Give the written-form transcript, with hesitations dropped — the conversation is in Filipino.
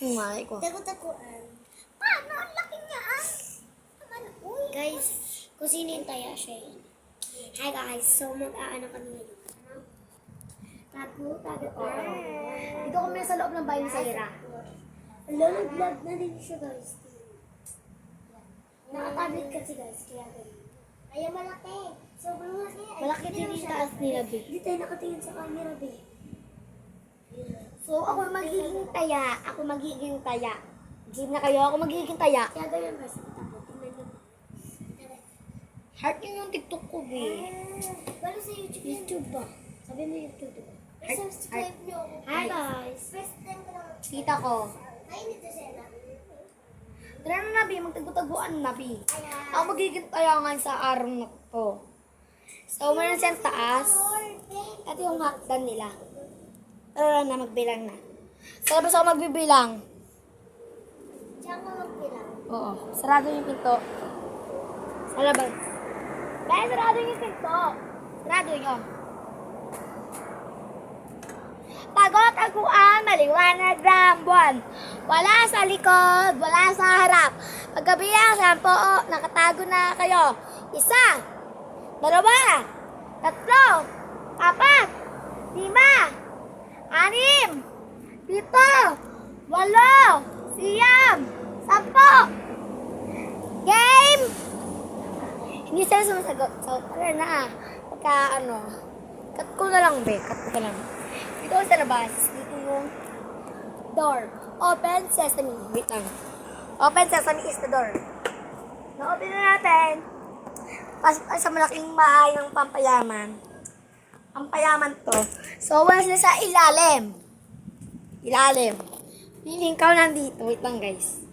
Malay ko. Tago-taguan. Paano? Ang laki niya ah. Uy. Guys, kung sino yung taya siya yun. Hi guys, so mag-aano kami ngayon. Ano? Tago-taguan. Dito kami sa loob ng bahay ni Saira. Vlog na din siya guys. Nakatablet kasi guys, kaya ganun. Kaya malaki. Sobrang laki. Malaki din yung taas nila, be. Hindi tayo nakatingin sa camera, be. So, ako magiging taya. Ako magiging taya. Game na kayo, ako magiging taya. Kaya ganyan guys, tapo. Tingnan nyo. Heart yun yung TikTok ko, be. Wala sa YouTube. YouTube ba? Sabi mo YouTube, diba? Subscribe nyo ako. Hi, guys. First time ko lang. Tita ko. Ay, nito Sena. Tara na, Nabi. Magtagutaguan, Nabi. Ayan. Ako magiging taya ngayon sa araw na to. So, meron siyang taas. Ito yung hakdan nila. Tara na, magbilang na. Sa labas ako magbibilang. Diyan ka magbilang. Oo. Sarado yung pinto. Sa labas. Dahil sarado yung pinto. Sarado yun. Tago-taguan, maliwanag ng buwan. Wala sa likod, wala sa harap. Paggabi ang 10, nakatago na kayo. 1, 2, 3, 4, 5, 6, 7, 8, 10. Game! Hindi sila sumasagot. So, tara na. Pagka cut ko na lang, be. Cut ko na lang. Dito sa labas. Dito yung door. Open sesame. Wait lang. Open sesame is the door. Na-open na natin. Pasok tayo sa malaking bahay ng pampayaman. Ang payaman to. So, wala sila sa ilalim. Ilalim. Feeling ka nandito. Wait lang, guys.